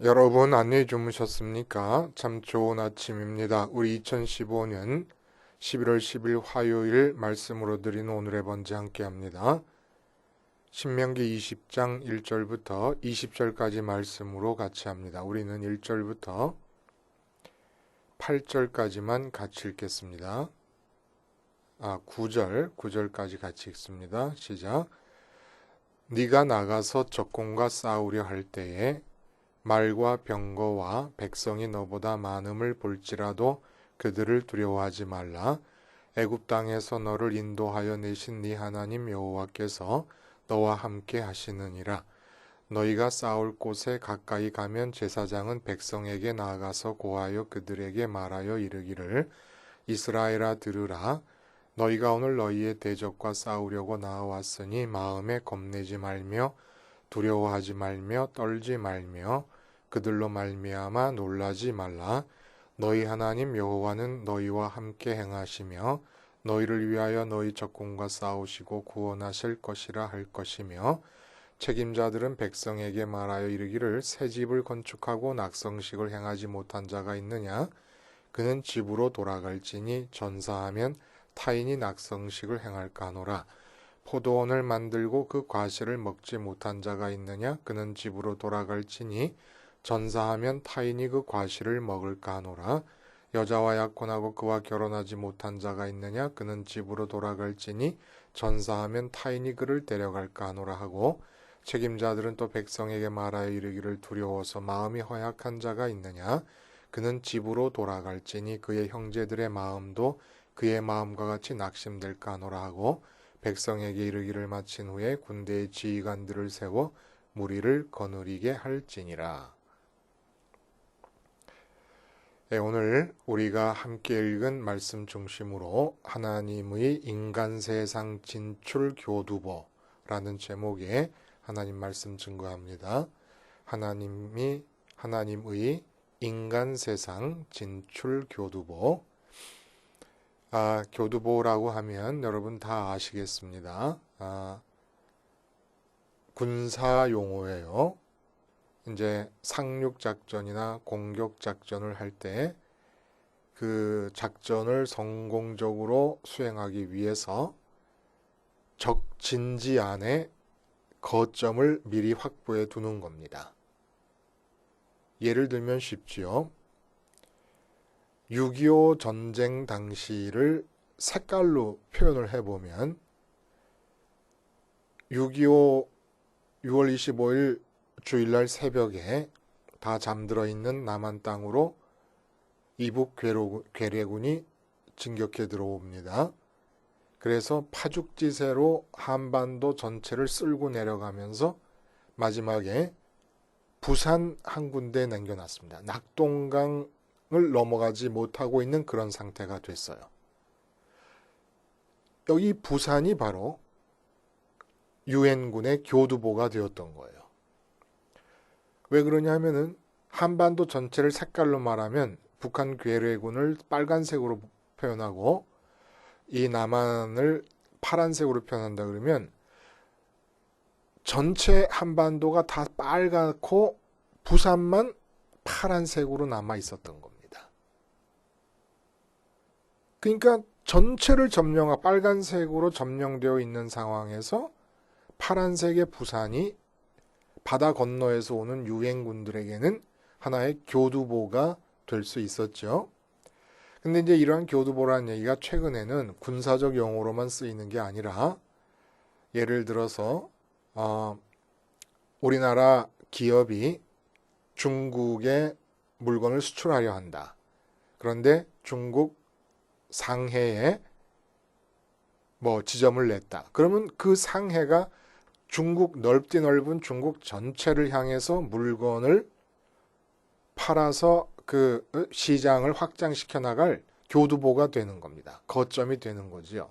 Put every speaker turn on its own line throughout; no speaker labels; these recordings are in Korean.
여러분 안녕히 주무셨습니까? 참 좋은 아침입니다. 우리 2015년 11월 10일 화요일 말씀으로 드리는 오늘의 번제 함께 합니다. 신명기 20장 1절부터 20절까지 말씀으로 같이 합니다. 우리는 1절부터 8절까지만 같이 읽겠습니다. 9절까지 같이 읽습니다. 시작. 네가 나가서 적군과 싸우려 할 때에 말과 병거와 백성이 너보다 많음을 볼지라도 그들을 두려워하지 말라. 애굽 땅에서 너를 인도하여 내신 네 하나님 여호와께서 너와 함께 하시느니라. 너희가 싸울 곳에 가까이 가면 제사장은 백성에게 나아가서 고하여 그들에게 말하여 이르기를 이스라엘아 들으라. 너희가 오늘 너희의 대적과 싸우려고 나아왔으니 마음에 겁내지 말며 두려워하지 말며 떨지 말며 그들로 말미암아 놀라지 말라. 너희 하나님 여호와는 너희와 함께 행하시며 너희를 위하여 너희 적군과 싸우시고 구원하실 것이라 할 것이며 책임자들은 백성에게 말하여 이르기를 새 집을 건축하고 낙성식을 행하지 못한 자가 있느냐? 그는 집으로 돌아갈지니 전사하면 타인이 낙성식을 행할까 하노라. 포도원을 만들고 그 과실을 먹지 못한 자가 있느냐? 그는 집으로 돌아갈지니 전사하면 타인이 그 과실을 먹을까 하노라. 여자와 약혼하고 그와 결혼하지 못한 자가 있느냐? 그는 집으로 돌아갈지니 전사하면 타인이 그를 데려갈까 하노라 하고 책임자들은 또 백성에게 말하여 이르기를 두려워서 마음이 허약한 자가 있느냐? 그는 집으로 돌아갈지니 그의 형제들의 마음도 그의 마음과 같이 낙심될까 하노라 하고 백성에게 이르기를 마친 후에 군대의 지휘관들을 세워 무리를 거느리게 할지니라. 오늘 우리가 함께 읽은 말씀 중심으로 하나님의 인간 세상 진출 교두보라는 제목의 하나님 말씀 증거합니다. 하나님의 인간 세상 진출 교두보. 교두보라고 하면 여러분 다 아시겠습니다. 군사 용어예요. 이제 상륙 작전이나 공격 작전을 할 때 그 작전을 성공적으로 수행하기 위해서 적 진지 안에 거점을 미리 확보해 두는 겁니다. 예를 들면 쉽지요. 6.25 전쟁 당시를 색깔로 표현을 해보면 6.25 6월 25일 주일날 새벽에 다 잠들어 있는 남한 땅으로 이북 괴뢰군이 진격해 들어옵니다. 그래서 파죽지세로 한반도 전체를 쓸고 내려가면서 마지막에 부산 한 군데에 남겨놨습니다. 낙동강을 넘어가지 못하고 있는 그런 상태가 됐어요. 여기 부산이 바로 유엔군의 교두보가 되었던 거예요. 왜 그러냐 하면은 한반도 전체를 색깔로 말하면 북한 괴뢰군을 빨간색으로 표현하고 이 남한을 파란색으로 표현한다 그러면 전체 한반도가 다 빨갛고 부산만 파란색으로 남아 있었던 겁니다. 그러니까 전체를 빨간색으로 점령되어 있는 상황에서 파란색의 부산이 바다 건너에서 오는 유엔군들에게는 하나의 교두보가 될 수 있었죠. 근데 이제 이러한 교두보라는 얘기가 최근에는 군사적 용어로만 쓰이는 게 아니라 예를 들어서 우리나라 기업이 중국에 물건을 수출하려 한다. 그런데 중국 상해에 지점을 냈다. 그러면 그 상해가 넓디 넓은 중국 전체를 향해서 물건을 팔아서 그 시장을 확장시켜 나갈 교두보가 되는 겁니다. 거점이 되는 거지요.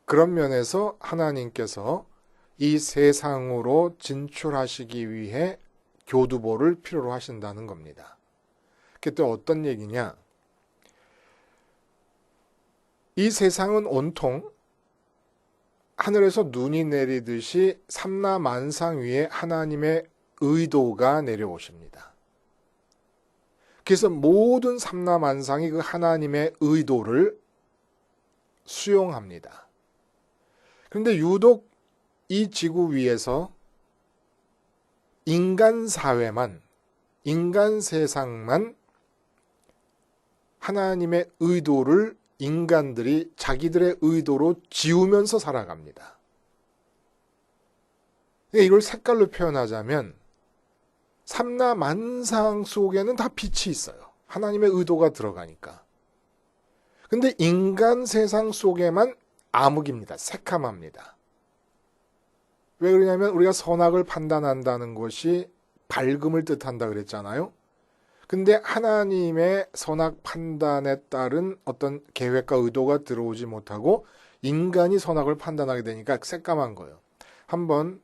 그런 면에서 하나님께서 이 세상으로 진출하시기 위해 교두보를 필요로 하신다는 겁니다. 그게 또 어떤 얘기냐? 이 세상은 온통 하늘에서 눈이 내리듯이 삼라만상 위에 하나님의 의도가 내려오십니다. 그래서 모든 삼라만상이 그 하나님의 의도를 수용합니다. 그런데 유독 이 지구 위에서 인간 사회만, 인간 세상만 하나님의 의도를 인간들이 자기들의 의도로 지우면서 살아갑니다. 이걸 색깔로 표현하자면 삼라만상 속에는 다 빛이 있어요. 하나님의 의도가 들어가니까. 근데 인간 세상 속에만 암흑입니다. 새카맣니다. 왜 그러냐면 우리가 선악을 판단한다는 것이 밝음을 뜻한다 그랬잖아요. 근데 하나님의 선악 판단에 따른 어떤 계획과 의도가 들어오지 못하고 인간이 선악을 판단하게 되니까 새까만 거예요. 한번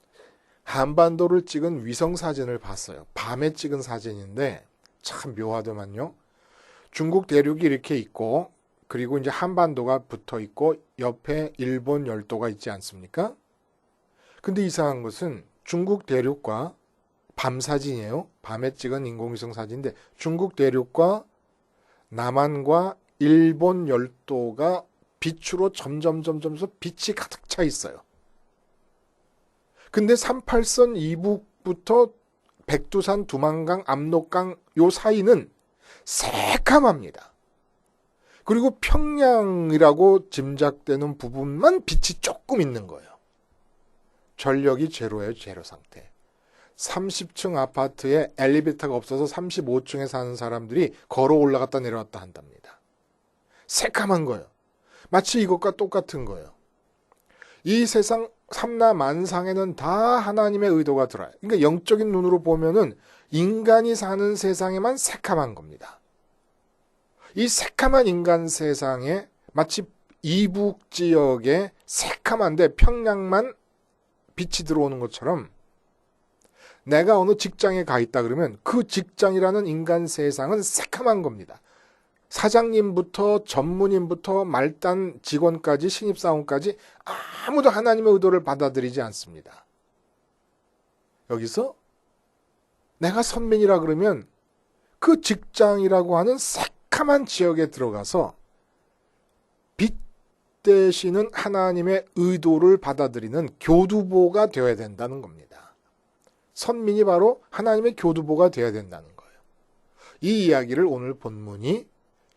한반도를 찍은 위성 사진을 봤어요. 밤에 찍은 사진인데 참 묘하더만요. 중국 대륙이 이렇게 있고 그리고 이제 한반도가 붙어 있고 옆에 일본 열도가 있지 않습니까? 근데 이상한 것은 중국 대륙과 밤 사진이에요. 밤에 찍은 인공위성 사진인데 중국 대륙과 남한과 일본 열도가 빛으로 점점 빛이 가득 차 있어요. 근데 38선 이북부터 백두산, 두만강, 압록강 요 사이는 새카맣니다. 그리고 평양이라고 짐작되는 부분만 빛이 조금 있는 거예요. 전력이 제로예요, 제로 상태. 30층 아파트에 엘리베이터가 없어서 35층에 사는 사람들이 걸어 올라갔다 내려왔다 한답니다. 새카만 거예요. 마치 이것과 똑같은 거예요. 이 세상 삼라만상에는 다 하나님의 의도가 들어요. 그러니까 영적인 눈으로 보면은 인간이 사는 세상에만 새카만 겁니다. 이 새카만 인간 세상에 마치 이북 지역에 새카만데 평양만 빛이 들어오는 것처럼 내가 어느 직장에 가 있다 그러면 그 직장이라는 인간 세상은 새카만 겁니다. 사장님부터 전문인부터 말단 직원까지 신입사원까지 아무도 하나님의 의도를 받아들이지 않습니다. 여기서 내가 선민이라 그러면 그 직장이라고 하는 새카만 지역에 들어가서 빛 대신은 하나님의 의도를 받아들이는 교두보가 되어야 된다는 겁니다. 선민이 바로 하나님의 교두보가 되어야 된다는 거예요. 이 이야기를 오늘 본문이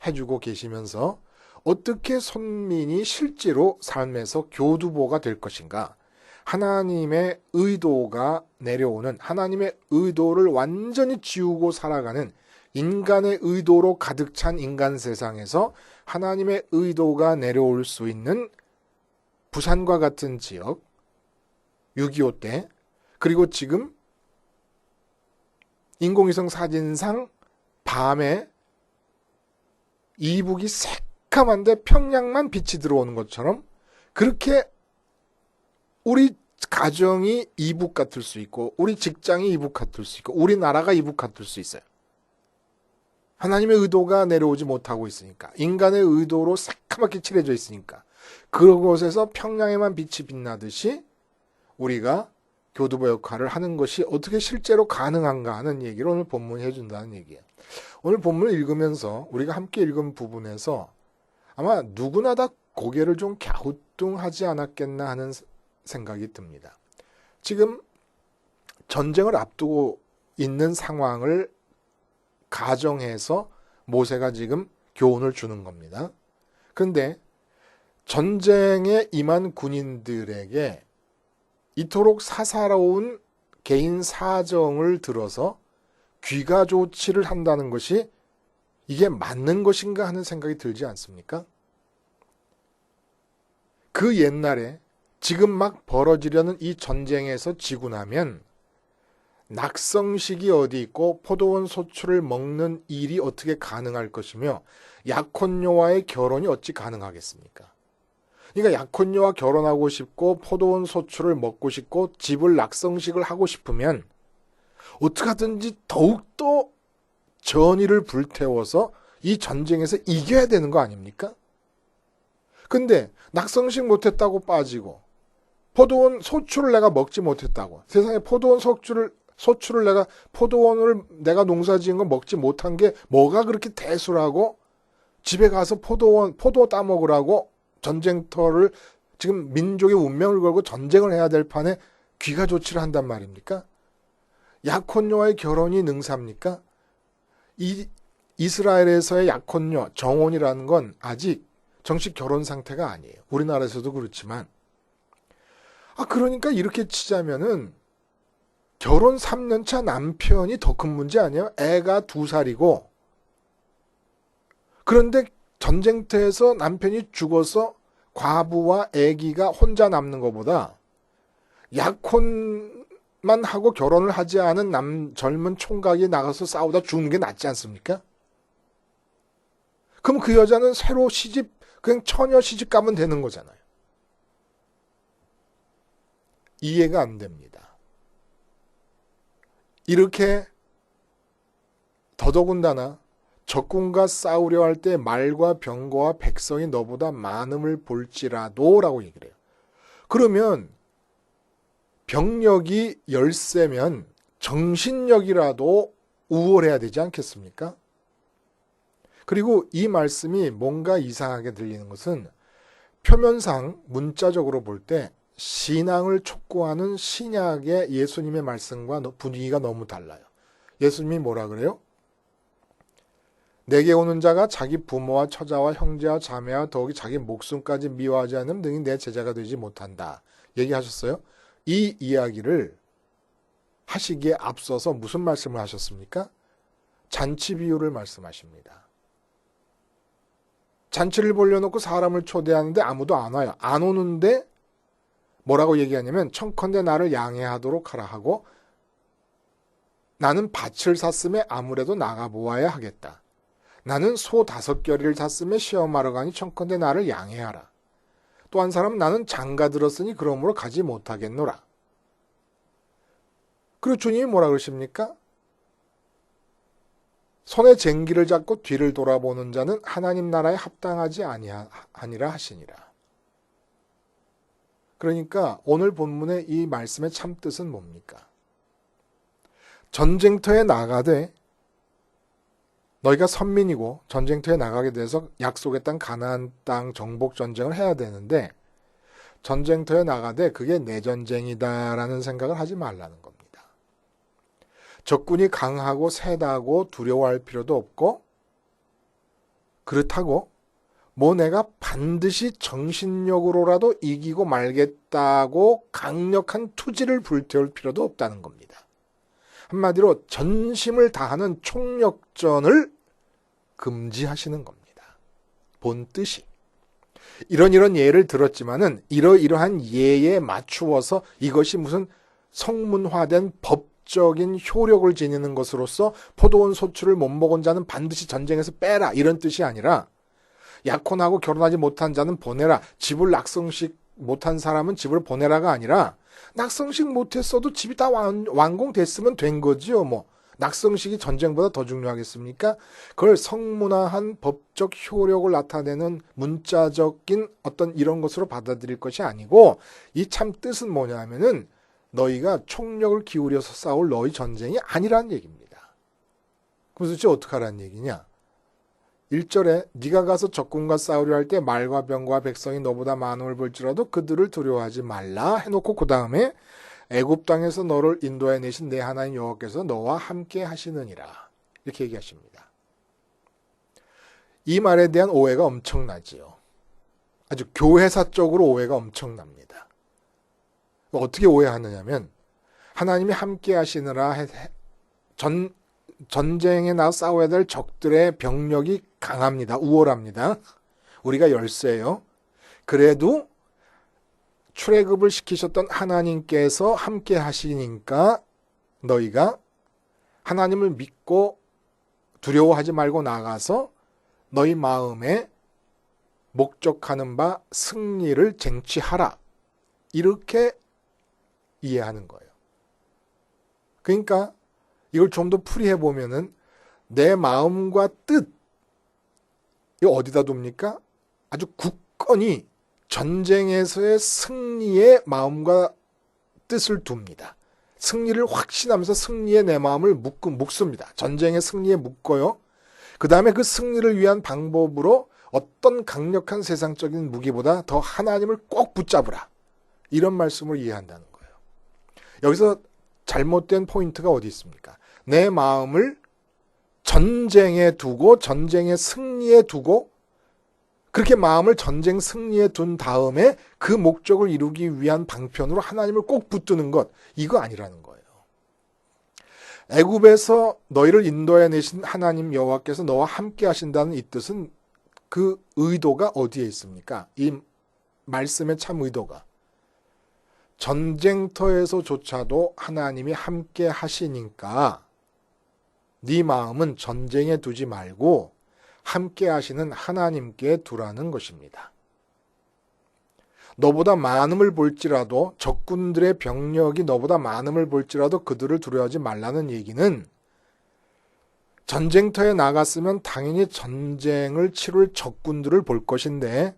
해주고 계시면서 어떻게 선민이 실제로 삶에서 교두보가 될 것인가, 하나님의 의도가 내려오는, 하나님의 의도를 완전히 지우고 살아가는 인간의 의도로 가득 찬 인간 세상에서 하나님의 의도가 내려올 수 있는 부산과 같은 지역, 6.25 때, 그리고 지금 인공위성 사진상 밤에 이북이 새카만데 평양만 빛이 들어오는 것처럼 그렇게 우리 가정이 이북 같을 수 있고 우리 직장이 이북 같을 수 있고 우리나라가 이북 같을 수 있어요. 하나님의 의도가 내려오지 못하고 있으니까, 인간의 의도로 새카맣게 칠해져 있으니까 그곳에서 평양에만 빛이 빛나듯이 우리가 교두보 역할을 하는 것이 어떻게 실제로 가능한가 하는 얘기를 오늘 본문이 해준다는 얘기예요. 오늘 본문을 읽으면서 우리가 함께 읽은 부분에서 아마 누구나 다 고개를 좀 갸우뚱하지 않았겠나 하는 생각이 듭니다. 지금 전쟁을 앞두고 있는 상황을 가정해서 모세가 지금 교훈을 주는 겁니다. 그런데 전쟁에 임한 군인들에게 이토록 사사로운 개인 사정을 들어서 귀가 조치를 한다는 것이 이게 맞는 것인가 하는 생각이 들지 않습니까? 그 옛날에 지금 막 벌어지려는 이 전쟁에서 지고 나면 낙성식이 어디 있고 포도원 소출을 먹는 일이 어떻게 가능할 것이며 약혼녀와의 결혼이 어찌 가능하겠습니까? 그러니까 약혼녀와 결혼하고 싶고 포도원 소출을 먹고 싶고 집을 낙성식을 하고 싶으면 어떻게 하든지 더욱더 전의를 불태워서 이 전쟁에서 이겨야 되는 거 아닙니까? 근데 낙성식 못했다고 빠지고 포도원 소출을 내가 먹지 못했다고, 세상에 포도원 소출을 내가 포도원을 내가 농사지은 거 먹지 못한 게 뭐가 그렇게 대수라고 집에 가서 포도 따먹으라고 전쟁터를 지금 민족의 운명을 걸고 전쟁을 해야 될 판에 귀가 조치를 한단 말입니까? 약혼녀와의 결혼이 능사입니까? 이스라엘에서의 약혼녀, 정혼이라는 건 아직 정식 결혼 상태가 아니에요. 우리나라에서도 그렇지만. 그러니까 이렇게 치자면은 결혼 3년 차 남편이 더 큰 문제 아니에요? 애가 2살이고. 그런데 전쟁터에서 남편이 죽어서 과부와 아기가 혼자 남는 것보다 약혼만 하고 결혼을 하지 않은 젊은 총각이 나가서 싸우다 죽는 게 낫지 않습니까? 그럼 그 여자는 새로 그냥 처녀 시집 가면 되는 거잖아요. 이해가 안 됩니다. 이렇게 더더군다나 적군과 싸우려 할 때 말과 병거와 백성이 너보다 많음을 볼지라도 라고 얘기를 해요. 그러면 병력이 열세면 정신력이라도 우월해야 되지 않겠습니까? 그리고 이 말씀이 뭔가 이상하게 들리는 것은 표면상 문자적으로 볼 때 신앙을 촉구하는 신약의 예수님의 말씀과 분위기가 너무 달라요. 예수님이 뭐라 그래요? 내게 오는 자가 자기 부모와 처자와 형제와 자매와 더욱이 자기 목숨까지 미워하지 않으면 능히 내 제자가 되지 못한다. 얘기하셨어요? 이 이야기를 하시기에 앞서서 무슨 말씀을 하셨습니까? 잔치 비유를 말씀하십니다. 잔치를 벌려놓고 사람을 초대하는데 아무도 안 와요. 안 오는데 뭐라고 얘기하냐면 청컨대 나를 양해하도록 하라 하고 나는 밭을 샀음에 아무래도 나가보아야 하겠다. 나는 소 5겨리를 샀음에 시험하러 가니 청컨대 나를 양해하라. 또 한 사람은 나는 장가 들었으니 그러므로 가지 못하겠노라. 그리고 주님이 뭐라 그러십니까? 손에 쟁기를 잡고 뒤를 돌아보는 자는 하나님 나라에 합당하지 아니라 하시니라. 그러니까 오늘 본문의 이 말씀의 참뜻은 뭡니까? 전쟁터에 나가되 너희가 선민이고 전쟁터에 나가게 돼서 약속의 땅 가나안 땅 정복 전쟁을 해야 되는데 전쟁터에 나가되 그게 내 전쟁이다라는 생각을 하지 말라는 겁니다. 적군이 강하고 세다고 두려워할 필요도 없고 그렇다고 뭐 내가 반드시 정신력으로라도 이기고 말겠다고 강력한 투지를 불태울 필요도 없다는 겁니다. 한마디로 전심을 다하는 총력전을 금지하시는 겁니다. 본 뜻이. 이런 예를 들었지만은 이러한 예에 맞추어서 이것이 무슨 성문화된 법적인 효력을 지니는 것으로서 포도원 소출을 못 먹은 자는 반드시 전쟁에서 빼라 이런 뜻이 아니라 약혼하고 결혼하지 못한 자는 보내라. 집을 낙성식 못한 사람은 집을 보내라가 아니라 낙성식 못했어도 집이 다 완공됐으면 된 거지요. 뭐 낙성식이 전쟁보다 더 중요하겠습니까? 그걸 성문화한 법적 효력을 나타내는 문자적인 어떤 이런 것으로 받아들일 것이 아니고 이 참 뜻은 뭐냐면은 너희가 총력을 기울여서 싸울 너희 전쟁이 아니라는 얘기입니다. 그럼 도대체 어떻게 하라는 얘기냐? 1절에 네가 가서 적군과 싸우려 할 때 말과 병과 백성이 너보다 많음을 볼지라도 그들을 두려워하지 말라 해놓고 그 다음에 애굽 땅에서 너를 인도해 내신 내 하나님 여호와께서 너와 함께 하시느니라 이렇게 얘기하십니다. 이 말에 대한 오해가 엄청나지요. 아주 교회사적으로 오해가 엄청납니다. 어떻게 오해하느냐면 하나님이 함께 하시느라 전쟁에 나가 싸워야 될 적들의 병력이 강합니다. 우월합니다. 우리가 열세예요. 그래도 출애굽을 시키셨던 하나님께서 함께 하시니까 너희가 하나님을 믿고 두려워하지 말고 나가서 너희 마음에 목적하는 바 승리를 쟁취하라. 이렇게 이해하는 거예요. 그러니까 이걸 좀 더 풀이해 보면은 내 마음과 뜻 이거 어디다 둡니까? 아주 굳건히 전쟁에서의 승리의 마음과 뜻을 둡니다. 승리를 확신하면서 승리에 내 마음을 묶습니다. 전쟁의 승리에 묶어요. 그 다음에 그 승리를 위한 방법으로 어떤 강력한 세상적인 무기보다 더 하나님을 꼭 붙잡으라. 이런 말씀을 이해한다는 거예요. 여기서 잘못된 포인트가 어디 있습니까? 내 마음을 전쟁에 두고 전쟁의 승리에 두고 그렇게 마음을 전쟁 승리에 둔 다음에 그 목적을 이루기 위한 방편으로 하나님을 꼭 붙드는 것, 이거 아니라는 거예요. 애굽에서 너희를 인도해 내신 하나님 여호와께서 너와 함께 하신다는 이 뜻은 그 의도가 어디에 있습니까? 이 말씀의 참 의도가 전쟁터에서조차도 하나님이 함께 하시니까 네 마음은 전쟁에 두지 말고 함께 하시는 하나님께 두라는 것입니다. 너보다 많음을 볼지라도 적군들의 병력이 너보다 많음을 볼지라도 그들을 두려워하지 말라는 얘기는 전쟁터에 나갔으면 당연히 전쟁을 치룰 적군들을 볼 것인데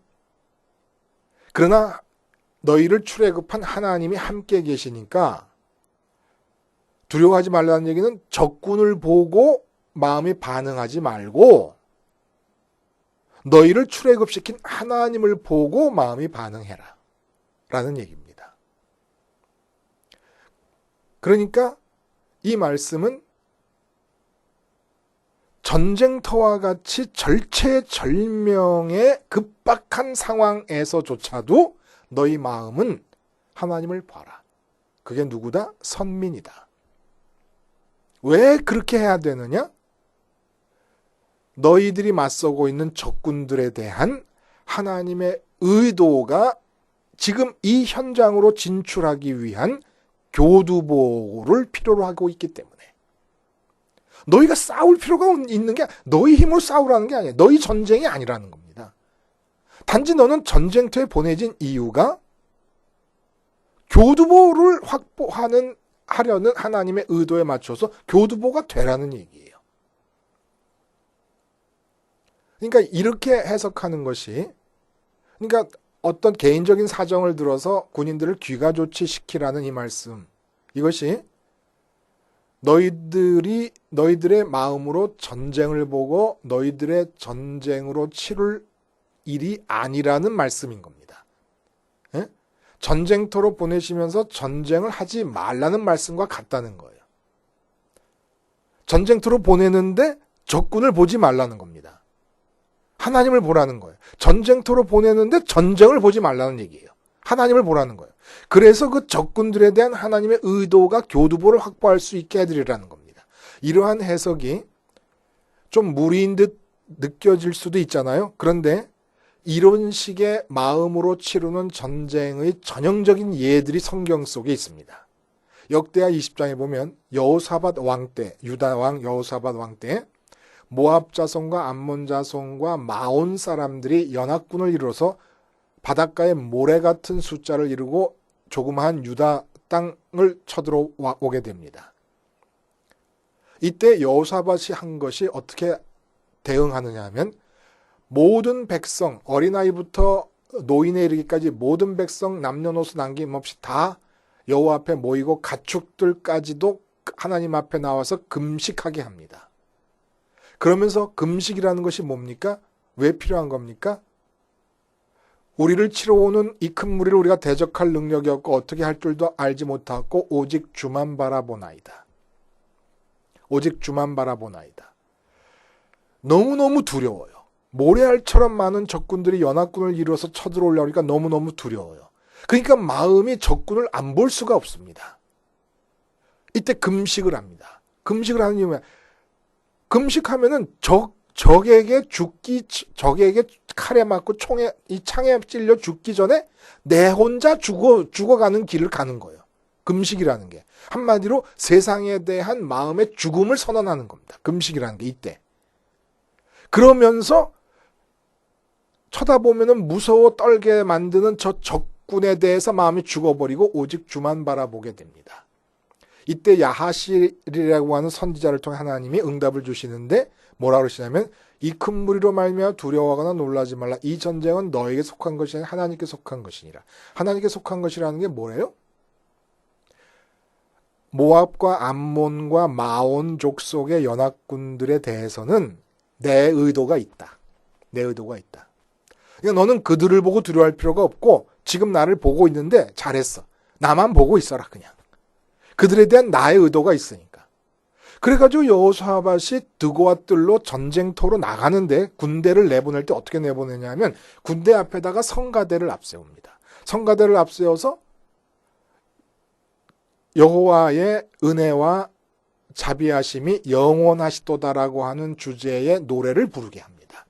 그러나 너희를 출애굽한 하나님이 함께 계시니까 두려워하지 말라는 얘기는 적군을 보고 마음이 반응하지 말고 너희를 출애굽시킨 하나님을 보고 마음이 반응해라 라는 얘기입니다. 그러니까 이 말씀은 전쟁터와 같이 절체절명의 급박한 상황에서조차도 너희 마음은 하나님을 봐라. 그게 누구다? 선민이다. 왜 그렇게 해야 되느냐? 너희들이 맞서고 있는 적군들에 대한 하나님의 의도가 지금 이 현장으로 진출하기 위한 교두보를 필요로 하고 있기 때문에 너희가 싸울 필요가 있는 게 너희 힘으로 싸우라는 게 아니에요. 너희 전쟁이 아니라는 겁니다. 단지 너는 전쟁터에 보내진 이유가 교두보를 하려는 하나님의 의도에 맞춰서 교두보가 되라는 얘기예요. 그러니까 이렇게 해석하는 것이 그러니까 어떤 개인적인 사정을 들어서 군인들을 귀가 조치시키라는 이 말씀 이것이 너희들의 마음으로 전쟁을 보고 너희들의 전쟁으로 치룰 일이 아니라는 말씀인 겁니다. 예? 전쟁터로 보내시면서 전쟁을 하지 말라는 말씀과 같다는 거예요. 전쟁터로 보내는데 적군을 보지 말라는 겁니다. 하나님을 보라는 거예요. 전쟁터로 보내는데 전쟁을 보지 말라는 얘기예요. 하나님을 보라는 거예요. 그래서 그 적군들에 대한 하나님의 의도가 교두보를 확보할 수 있게 해드리라는 겁니다. 이러한 해석이 좀 무리인 듯 느껴질 수도 있잖아요. 그런데 이런 식의 마음으로 치르는 전쟁의 전형적인 예들이 성경 속에 있습니다. 역대하 20장에 보면 여호사밧 왕 때, 유다 왕 여호사밧 왕 때 모압 자손과 암몬 자손과 마온 사람들이 연합군을 이루어서 바닷가에 모래 같은 숫자를 이루고 조그마한 유다 땅을 쳐들어오게 됩니다. 이때 여호사밧이 한 것이 어떻게 대응하느냐 하면 모든 백성, 어린아이부터 노인에 이르기까지 모든 백성 남녀노소 남김없이 다 여호와 앞에 모이고 가축들까지도 하나님 앞에 나와서 금식하게 합니다. 그러면서 금식이라는 것이 뭡니까? 왜 필요한 겁니까? 우리를 치러 오는 이 큰 무리를 우리가 대적할 능력이 없고 어떻게 할 줄도 알지 못하고 오직 주만 바라보나이다. 오직 주만 바라보나이다. 너무너무 두려워요. 모래알처럼 많은 적군들이 연합군을 이루어서 쳐들어오려니까 너무너무 두려워요. 그러니까 마음이 적군을 안 볼 수가 없습니다. 이때 금식을 합니다. 금식을 하는 이유는 금식하면은 적에게 칼에 맞고 창에 찔려 죽기 전에 내 혼자 죽어가는 길을 가는 거예요. 금식이라는 게. 한마디로 세상에 대한 마음의 죽음을 선언하는 겁니다. 금식이라는 게 이때. 그러면서 쳐다보면은 무서워 떨게 만드는 저 적군에 대해서 마음이 죽어버리고 오직 주만 바라보게 됩니다. 이때 야하실이라고 하는 선지자를 통해 하나님이 응답을 주시는데 뭐라 그러시냐면 이 큰 무리로 말미암아 두려워하거나 놀라지 말라. 이 전쟁은 너에게 속한 것이 아니라 하나님께 속한 것이니라. 하나님께 속한 것이라는 게 뭐예요? 모압과 암몬과 마온 족속의 연합군들에 대해서는 내 의도가 있다. 내 의도가 있다. 그러니까 너는 그들을 보고 두려워할 필요가 없고 지금 나를 보고 있는데 잘했어. 나만 보고 있어라 그냥. 그들에 대한 나의 의도가 있으니까. 그래가지고 여호사밧이 드고와 뜰로 전쟁터로 나가는데 군대를 내보낼 때 어떻게 내보내냐 하면 군대 앞에다가 성가대를 앞세웁니다. 성가대를 앞세워서 여호와의 은혜와 자비하심이 영원하시도다라고 하는 주제의 노래를 부르게 합니다.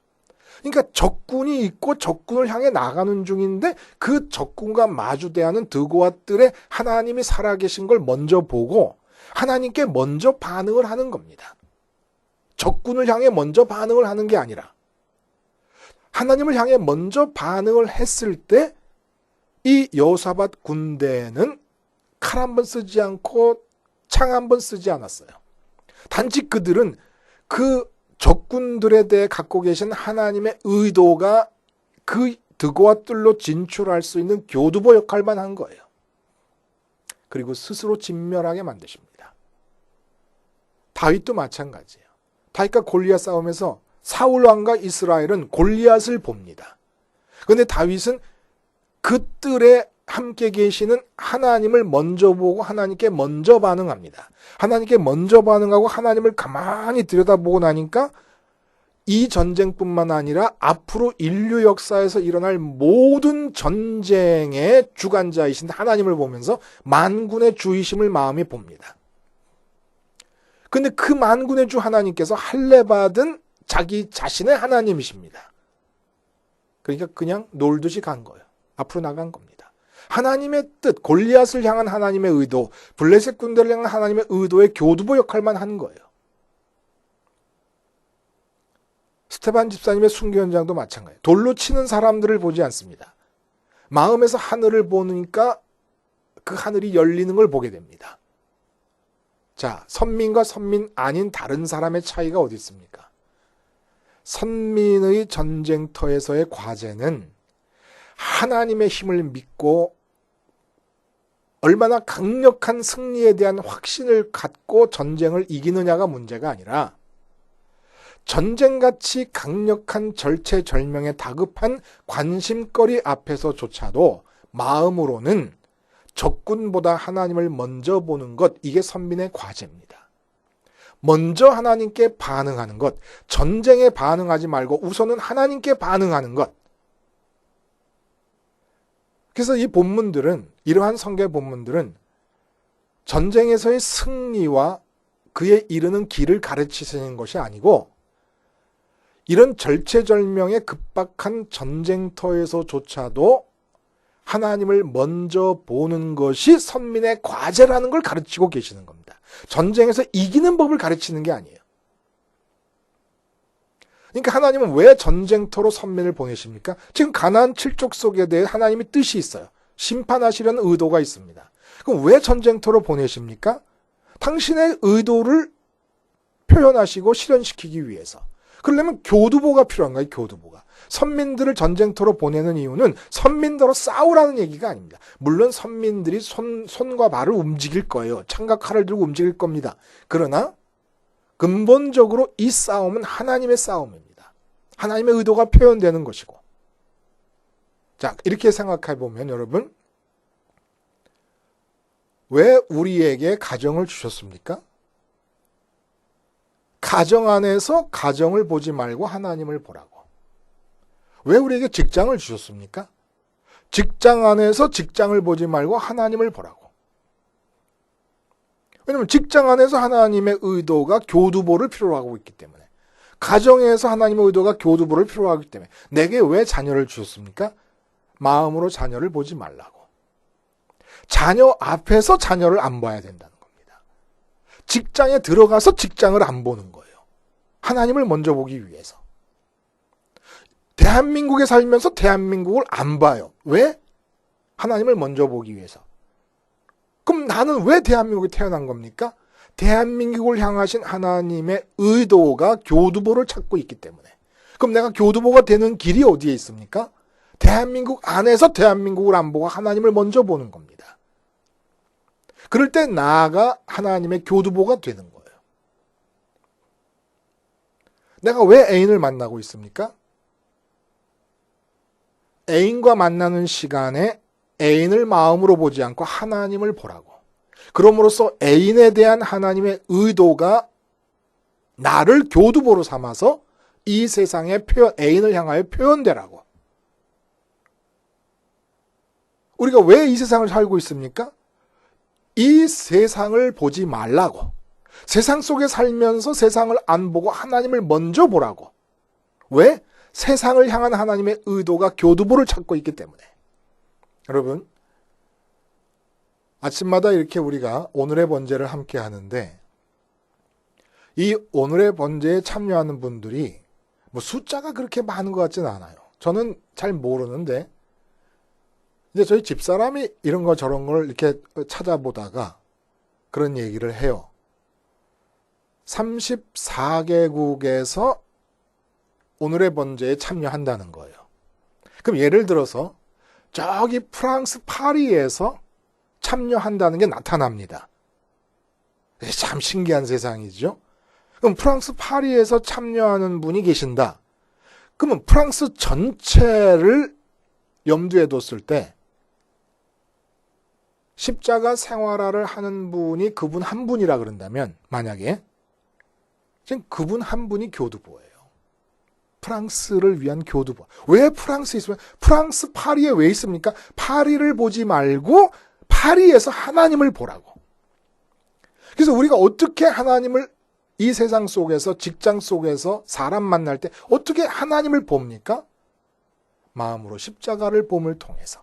그러니까 적군이 있고 적군을 향해 나가는 중인데 그 적군과 마주대하는 드고와 뜰에 하나님이 살아계신 걸 먼저 보고 하나님께 먼저 반응을 하는 겁니다. 적군을 향해 먼저 반응을 하는 게 아니라 하나님을 향해 먼저 반응을 했을 때 이 여호사밧 군대는 칼 한 번 쓰지 않고 창 한 번 쓰지 않았어요. 단지 그들은 그 적군들에 대해 갖고 계신 하나님의 의도가 그 드고와 뜰로 진출할 수 있는 교두보 역할만 한 거예요. 그리고 스스로 진멸하게 만드십니다. 다윗도 마찬가지예요. 다윗과 골리앗 싸움에서 사울 왕과 이스라엘은 골리앗을 봅니다. 그런데 다윗은 그 뜰에 함께 계시는 하나님을 먼저 보고 하나님께 먼저 반응합니다. 하나님께 먼저 반응하고 하나님을 가만히 들여다보고 나니까 이 전쟁뿐만 아니라 앞으로 인류 역사에서 일어날 모든 전쟁의 주관자이신 하나님을 보면서 만군의 주이심을 마음이 봅니다. 근데 그 만군의 주 하나님께서 할례받은 자기 자신의 하나님이십니다. 그러니까 그냥 놀듯이 간 거예요. 앞으로 나간 겁니다. 하나님의 뜻, 골리앗을 향한 하나님의 의도, 블레셋 군대를 향한 하나님의 의도의 교두보 역할만 한 거예요. 스테반 집사님의 순교 현장도 마찬가지예요. 돌로 치는 사람들을 보지 않습니다. 마음에서 하늘을 보니까 그 하늘이 열리는 걸 보게 됩니다. 자, 선민과 선민 아닌 다른 사람의 차이가 어디 있습니까? 선민의 전쟁터에서의 과제는 하나님의 힘을 믿고 얼마나 강력한 승리에 대한 확신을 갖고 전쟁을 이기느냐가 문제가 아니라 전쟁같이 강력한 절체절명에 다급한 관심거리 앞에서조차도 마음으로는 적군보다 하나님을 먼저 보는 것, 이게 선민의 과제입니다. 먼저 하나님께 반응하는 것, 전쟁에 반응하지 말고 우선은 하나님께 반응하는 것. 그래서 이 본문들은, 이러한 성경 본문들은 전쟁에서의 승리와 그에 이르는 길을 가르치시는 것이 아니고 이런 절체절명에 급박한 전쟁터에서조차도 하나님을 먼저 보는 것이 선민의 과제라는 걸 가르치고 계시는 겁니다. 전쟁에서 이기는 법을 가르치는 게 아니에요. 그러니까 하나님은 왜 전쟁터로 선민을 보내십니까? 지금 가나안 7족속에 대해 하나님이 뜻이 있어요. 심판하시려는 의도가 있습니다. 그럼 왜 전쟁터로 보내십니까? 당신의 의도를 표현하시고 실현시키기 위해서. 그러려면 교두보가 필요한 거예요. 교두보가. 선민들을 전쟁터로 보내는 이유는 선민들로 싸우라는 얘기가 아닙니다. 물론 선민들이 손과 발을 움직일 거예요. 창과 칼을 들고 움직일 겁니다. 그러나 근본적으로 이 싸움은 하나님의 싸움입니다. 하나님의 의도가 표현되는 것이고. 자, 이렇게 생각해 보면 여러분, 왜 우리에게 가정을 주셨습니까? 가정 안에서 가정을 보지 말고 하나님을 보라고. 왜 우리에게 직장을 주셨습니까? 직장 안에서 직장을 보지 말고 하나님을 보라고. 왜냐하면 직장 안에서 하나님의 의도가 교두보를 필요로 하고 있기 때문에, 가정에서 하나님의 의도가 교두보를 필요로 하기 때문에 내게 왜 자녀를 주셨습니까? 마음으로 자녀를 보지 말라고. 자녀 앞에서 자녀를 안 봐야 된다는 겁니다. 직장에 들어가서 직장을 안 보는 거예요. 하나님을 먼저 보기 위해서. 대한민국에 살면서 대한민국을 안 봐요. 왜? 하나님을 먼저 보기 위해서. 그럼 나는 왜 대한민국에 태어난 겁니까? 대한민국을 향하신 하나님의 의도가 교두보를 찾고 있기 때문에. 그럼 내가 교두보가 되는 길이 어디에 있습니까? 대한민국 안에서 대한민국을 안 보고 하나님을 먼저 보는 겁니다.
그럴 때 나가 하나님의 교두보가 되는 거예요. 내가 왜 애인을 만나고 있습니까? 애인과 만나는 시간에 애인을 마음으로 보지 않고 하나님을 보라고. 그럼으로써 애인에 대한 하나님의 의도가 나를 교두보로 삼아서 이 세상에 애인을 향하여 표현되라고. 우리가 왜 이 세상을 살고 있습니까? 이 세상을 보지 말라고. 세상 속에 살면서 세상을 안 보고 하나님을 먼저 보라고. 왜? 세상을 향한 하나님의 의도가 교두보를 찾고 있기 때문에. 여러분, 아침마다 이렇게 우리가 오늘의 번제를 함께 하는데 이 오늘의 번제에 참여하는 분들이 뭐 숫자가 그렇게 많은 것 같지는 않아요. 저는 잘 모르는데 이제 저희 집사람이 이런 거 저런 걸 이렇게 찾아보다가 그런 얘기를 해요. 34개국에서 오늘의 번제에 참여한다는 거예요. 그럼 예를 들어서 저기 프랑스 파리에서 참여한다는 게 나타납니다. 참 신기한 세상이죠. 그럼 프랑스 파리에서 참여하는 분이 계신다. 그러면 프랑스 전체를 염두에 뒀을 때 십자가 생활화를 하는 분이 그분 한 분이라 그런다면 만약에 지금 그분 한 분이 교두보예요. 프랑스를 위한 교두보. 왜 프랑스에 있으면 프랑스 파리에 왜 있습니까? 파리를 보지 말고 파리에서 하나님을 보라고. 그래서 우리가 어떻게 하나님을 이 세상 속에서 직장 속에서 사람 만날 때 어떻게 하나님을 봅니까? 마음으로 십자가를 봄을 통해서.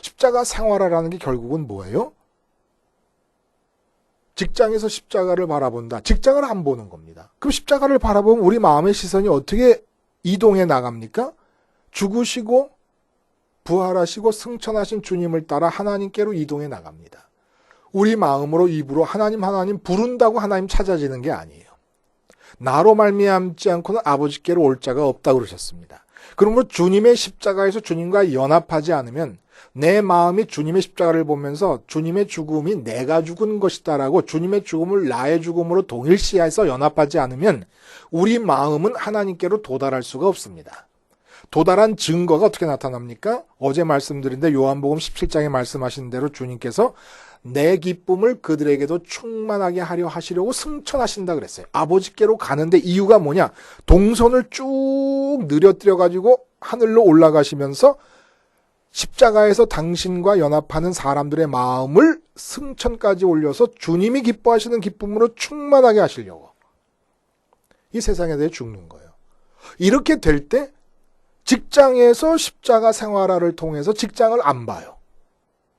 십자가 생활화라는 게 결국은 뭐예요? 직장에서 십자가를 바라본다. 직장을 안 보는 겁니다. 그럼 십자가를 바라보면 우리 마음의 시선이 어떻게 이동해 나갑니까? 죽으시고 부활하시고 승천하신 주님을 따라 하나님께로 이동해 나갑니다. 우리 마음으로 입으로 하나님 부른다고 하나님 찾아지는 게 아니에요. 나로 말미암지 않고는 아버지께로 올 자가 없다 그러셨습니다. 그러므로 주님의 십자가에서 주님과 연합하지 않으면 내 마음이 주님의 십자가를 보면서 주님의 죽음이 내가 죽은 것이다라고 주님의 죽음을 나의 죽음으로 동일시해서 연합하지 않으면 우리 마음은 하나님께로 도달할 수가 없습니다. 도달한 증거가 어떻게 나타납니까? 어제 말씀드린데 요한복음 17장에 말씀하신 대로 주님께서 내 기쁨을 그들에게도 충만하게 하려 하시려고 승천하신다 그랬어요. 아버지께로 가는데 이유가 뭐냐? 동선을 쭉 느려뜨려 가지고 하늘로 올라가시면서 십자가에서 당신과 연합하는 사람들의 마음을 승천까지 올려서 주님이 기뻐하시는 기쁨으로 충만하게 하시려고 이 세상에 대해 죽는 거예요. 이렇게 될 때 직장에서 십자가 생활화를 통해서 직장을 안 봐요.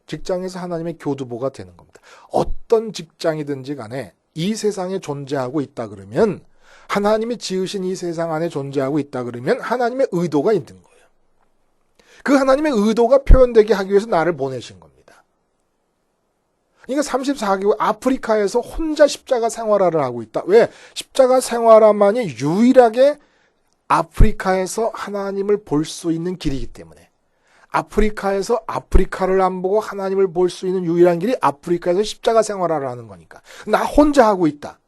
직장에서 하나님의 교두보가 되는 겁니다. 어떤 직장이든지 간에 이 세상에 존재하고 있다 그러면 하나님이 지으신 이 세상 안에 존재하고 있다 그러면 하나님의 의도가 있는 거예요. 그 하나님의 의도가 표현되게 하기 위해서 나를 보내신 겁니다. 그러니까 34개국 아프리카에서 혼자 십자가 생활화를 하고 있다. 왜? 십자가 생활화만이 유일하게 아프리카에서 하나님을 볼 수 있는 길이기 때문에. 아프리카에서 아프리카를 안 보고 하나님을 볼 수 있는 유일한 길이 아프리카에서 십자가 생활화를 하는 거니까. 나 혼자 하고 있다.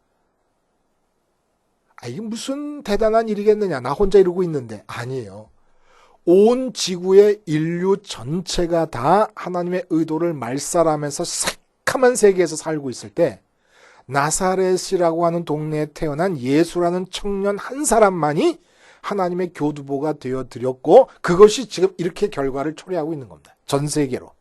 이게 무슨 대단한 일이겠느냐. 나 혼자 이러고 있는데. 아니에요. 온 지구의 인류 전체가 다 하나님의 의도를 말살하면서 새카만 세계에서 살고 있을 때 나사렛이라고 하는 동네에 태어난 예수라는 청년 한 사람만이 하나님의 교두보가 되어 드렸고 그것이 지금 이렇게 결과를 초래하고 있는 겁니다. 전 세계로.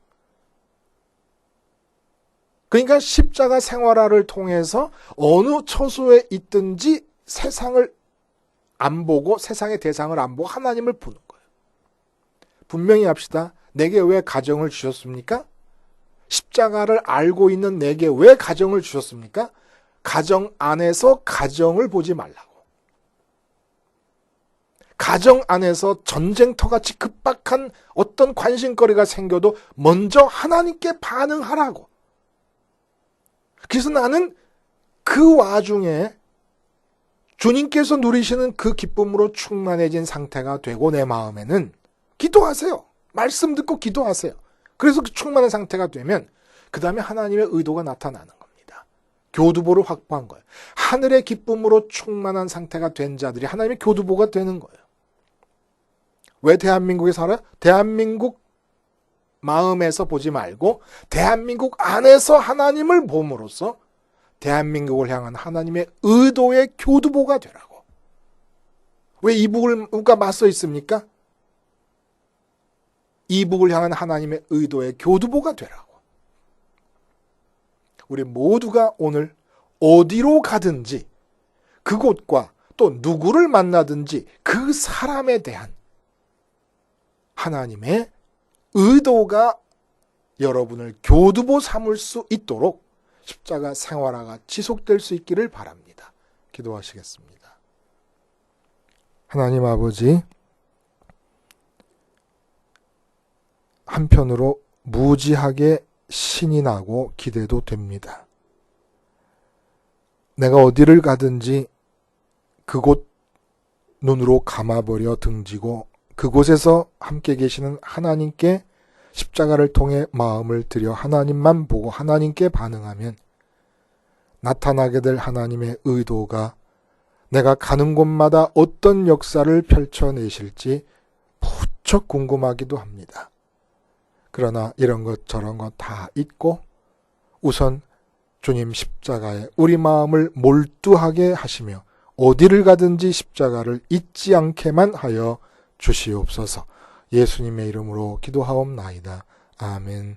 그러니까 십자가 생활화를 통해서 어느 처소에 있든지 세상을 안 보고 세상의 대상을 안 보고 하나님을 보는 거예요. 분명히 합시다. 내게 왜 가정을 주셨습니까? 십자가를 알고 있는 내게 왜 가정을 주셨습니까? 가정 안에서 가정을 보지 말라고. 가정 안에서 전쟁터같이 급박한 어떤 관심거리가 생겨도 먼저 하나님께 반응하라고. 그래서 나는 그 와중에 주님께서 누리시는 그 기쁨으로 충만해진 상태가 되고 내 마음에는 기도하세요. 말씀 듣고 기도하세요. 그래서 그 충만한 상태가 되면 그 다음에 하나님의 의도가 나타나는 겁니다. 교두보를 확보한 거예요. 하늘의 기쁨으로 충만한 상태가 된 자들이 하나님의 교두보가 되는 거예요. 왜 대한민국에 살아요? 대한민국 마음에서 보지 말고 대한민국 안에서 하나님을 봄으로써 대한민국을 향한 하나님의 의도의 교두보가 되라고. 왜 이북과 맞서 있습니까? 이북을 향한 하나님의 의도의 교두보가 되라고. 우리 모두가 오늘 어디로 가든지 그곳과 또 누구를 만나든지 그 사람에 대한 하나님의 의도가 여러분을 교두보 삼을 수 있도록 십자가 생활화가 지속될 수 있기를 바랍니다. 기도하시겠습니다. 하나님 아버지, 한편으로 무지하게 신이 나고 기대도 됩니다. 내가 어디를 가든지 그곳 눈으로 감아버려 등지고 그곳에서 함께 계시는 하나님께 십자가를 통해 마음을 들여 하나님만 보고 하나님께 반응하면 나타나게 될 하나님의 의도가 내가 가는 곳마다 어떤 역사를 펼쳐내실지 무척 궁금하기도 합니다. 그러나 이런 것 저런 것 다 잊고 우선 주님 십자가에 우리 마음을 몰두하게 하시며 어디를 가든지 십자가를 잊지 않게만 하여 주시옵소서. 예수님의 이름으로 기도하옵나이다. 아멘.